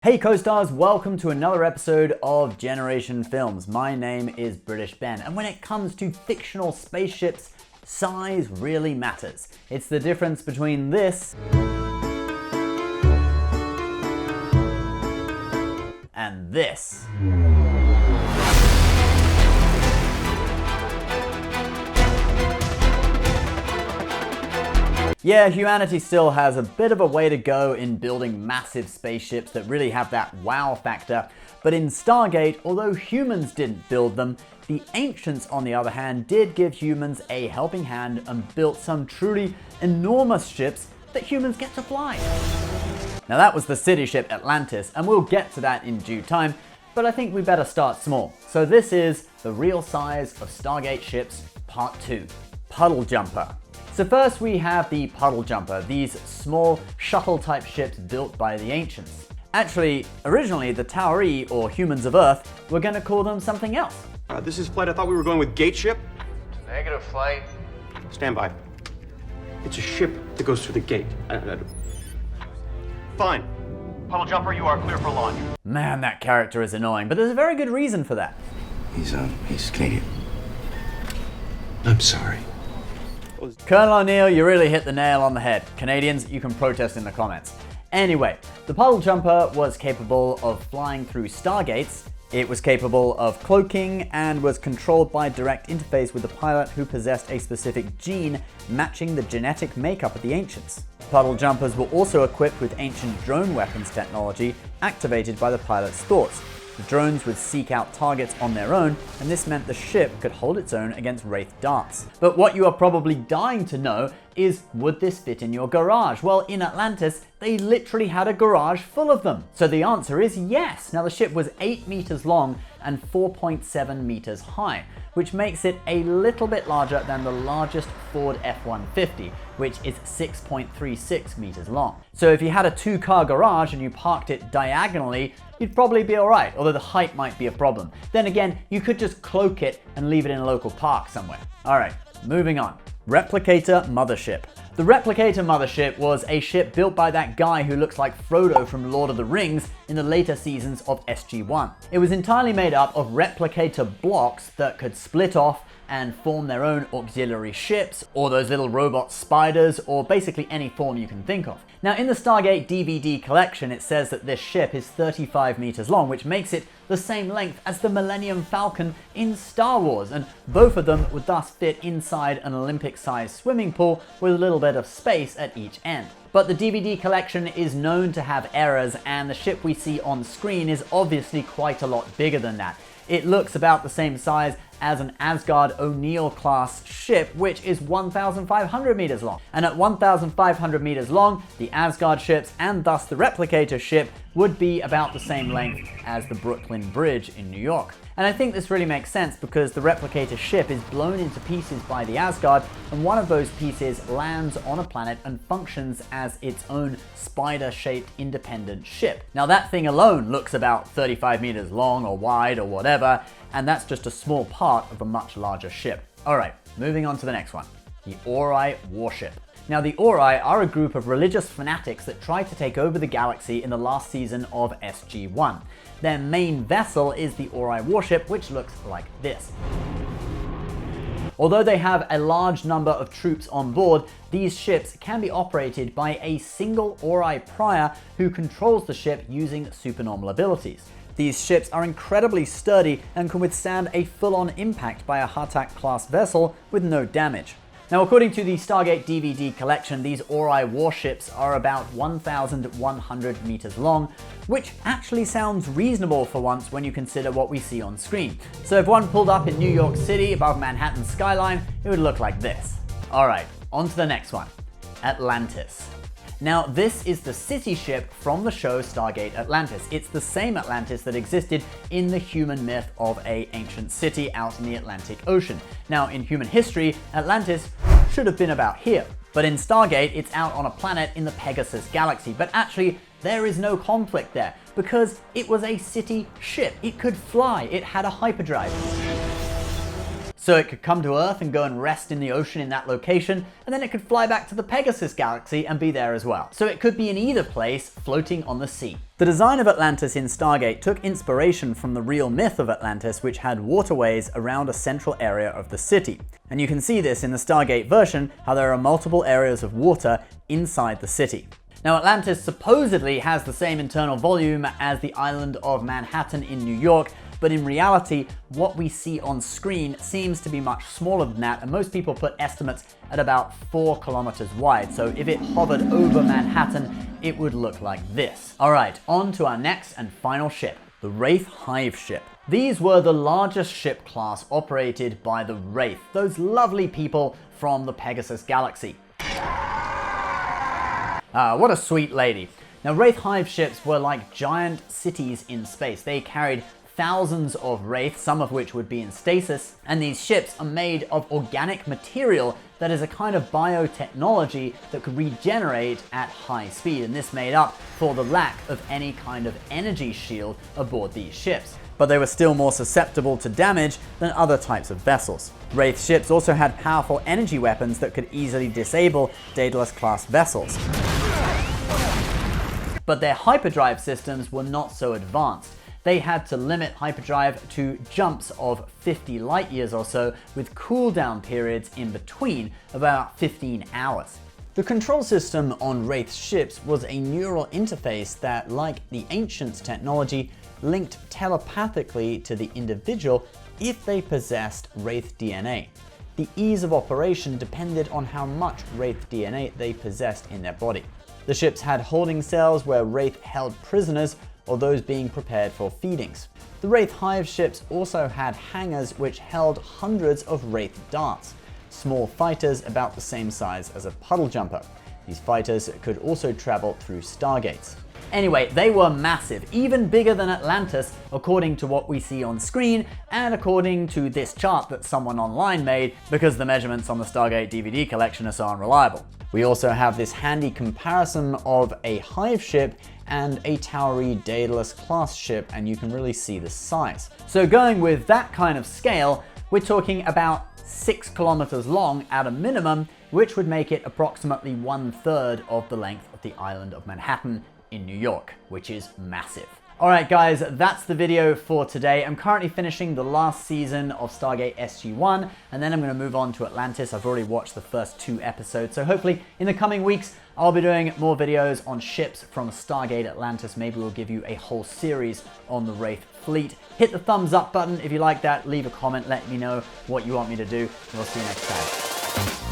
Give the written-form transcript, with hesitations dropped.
Hey co-stars, welcome to another episode of Generation Films. My name is British Ben, and when it comes to fictional spaceships, size really matters. It's the difference between this and this. Yeah, humanity still has a bit of a way to go in building massive spaceships that really have that wow factor, but in Stargate, although humans didn't build them, the ancients on the other hand did give humans a helping hand and built some truly enormous ships that humans get to fly. Now that was the city ship Atlantis, and we'll get to that in due time, but I think we better start small. So this is the real size of Stargate ships, part 2, Puddle Jumper. So first we have the Puddle Jumper, these small shuttle-type ships built by the ancients. Actually, originally the Tauri, or humans of Earth, were going to call them something else. This is flight. I thought we were going with gate ship. Negative, flight. Stand by. It's a ship that goes through the gate. Fine. Puddle Jumper, you are clear for launch. Man, that character is annoying, but there's a very good reason for that. He's Canadian. I'm sorry. Colonel O'Neill, you really hit the nail on the head. Canadians, you can protest in the comments. Anyway, the Puddle Jumper was capable of flying through stargates, it was capable of cloaking, and was controlled by direct interface with the pilot who possessed a specific gene matching the genetic makeup of the ancients. Puddle Jumpers were also equipped with ancient drone weapons technology activated by the pilot's thoughts. The drones would seek out targets on their own, and this meant the ship could hold its own against Wraith darts. But what you are probably dying to know is, would this fit in your garage? Well, in Atlantis, they literally had a garage full of them. So the answer is yes. Now the ship was 8 meters long and 4.7 meters high, which makes it a little bit larger than the largest Ford F-150, which is 6.36 meters long. So if you had a 2-car garage and you parked it diagonally, you'd probably be alright, although the height might be a problem. Then again, you could just cloak it and leave it in a local park somewhere. Alright, moving on. Replicator Mothership. The Replicator Mothership was a ship built by that guy who looks like Frodo from Lord of the Rings in the later seasons of SG-1. It was entirely made up of replicator blocks that could split off and form their own auxiliary ships, or those little robot spiders, or basically any form you can think of. Now in the Stargate DVD collection, it says that this ship is 35 meters long, which makes it the same length as the Millennium Falcon in Star Wars, and both of them would thus fit inside an Olympic-sized swimming pool with a little bit of space at each end. But the DVD collection is known to have errors, and the ship we see on screen is obviously quite a lot bigger than that. It looks about the same size as an Asgard O'Neill class ship, which is 1,500 meters long. And at 1,500 meters long, the Asgard ships, and thus the Replicator ship, would be about the same length as the Brooklyn Bridge in New York. And I think this really makes sense because the Replicator ship is blown into pieces by the Asgard, and one of those pieces lands on a planet and functions as its own spider-shaped independent ship. Now that thing alone looks about 35 meters long or wide or whatever, and that's just a small part of a much larger ship. Alright, moving on to the next one, the Ori Warship. Now the Ori are a group of religious fanatics that tried to take over the galaxy in the last season of SG-1. Their main vessel is the Ori Warship, which looks like this. Although they have a large number of troops on board, these ships can be operated by a single Ori prior who controls the ship using supernormal abilities. These ships are incredibly sturdy and can withstand a full-on impact by a Hartak-class vessel with no damage. Now, according to the Stargate DVD collection, these Ori warships are about 1,100 meters long, which actually sounds reasonable for once when you consider what we see on screen. So if one pulled up in New York City above Manhattan's skyline, it would look like this. Alright, on to the next one, Atlantis. Now, this is the city ship from the show Stargate Atlantis. It's the same Atlantis that existed in the human myth of an ancient city out in the Atlantic Ocean. Now, in human history, Atlantis should have been about here. But in Stargate, it's out on a planet in the Pegasus galaxy. But actually, there is no conflict there because it was a city ship. It could fly. It had a hyperdrive. So it could come to Earth and go and rest in the ocean in that location, and then it could fly back to the Pegasus galaxy and be there as well. So it could be in either place, floating on the sea. The design of Atlantis in Stargate took inspiration from the real myth of Atlantis, which had waterways around a central area of the city. And you can see this in the Stargate version, how there are multiple areas of water inside the city. Now, Atlantis supposedly has the same internal volume as the island of Manhattan in New York, but in reality, what we see on screen seems to be much smaller than that, and most people put estimates at about 4 kilometers wide. So if it hovered over Manhattan, it would look like this. All right, on to our next and final ship, the Wraith Hive Ship. These were the largest ship class operated by the Wraith, those lovely people from the Pegasus galaxy. What a sweet lady. Now, Wraith Hive ships were like giant cities in space. They carried thousands of wraiths, some of which would be in stasis, and these ships are made of organic material that is a kind of biotechnology that could regenerate at high speed, and this made up for the lack of any kind of energy shield aboard these ships. But they were still more susceptible to damage than other types of vessels. Wraith ships also had powerful energy weapons that could easily disable Daedalus class vessels. But their hyperdrive systems were not so advanced. They had to limit hyperdrive to jumps of 50 light years or so, with cooldown periods in between of about 15 hours. The control system on Wraith ships was a neural interface that, like the Ancients' technology, linked telepathically to the individual if they possessed Wraith DNA. The ease of operation depended on how much Wraith DNA they possessed in their body. The ships had holding cells where Wraith held prisoners or those being prepared for feedings. The Wraith Hive ships also had hangars which held hundreds of Wraith darts, small fighters about the same size as a Puddle Jumper. These fighters could also travel through Stargates. Anyway, they were massive, even bigger than Atlantis, according to what we see on screen, and according to this chart that someone online made, because the measurements on the Stargate DVD collection are so unreliable. We also have this handy comparison of a Hive ship and a Towery Daedalus class ship, and you can really see the size. So going with that kind of scale, we're talking about 6 kilometers long at a minimum, which would make it approximately 1/3 of the length of the island of Manhattan in New York, which is massive. Alright guys, that's the video for today. I'm currently finishing the last season of Stargate SG-1, and then I'm going to move on to Atlantis. I've already watched the first 2 episodes, so hopefully in the coming weeks I'll be doing more videos on ships from Stargate Atlantis. Maybe we'll give you a whole series on the Wraith fleet. Hit the thumbs up button if you like that, leave a comment, let me know what you want me to do, and we'll see you next time.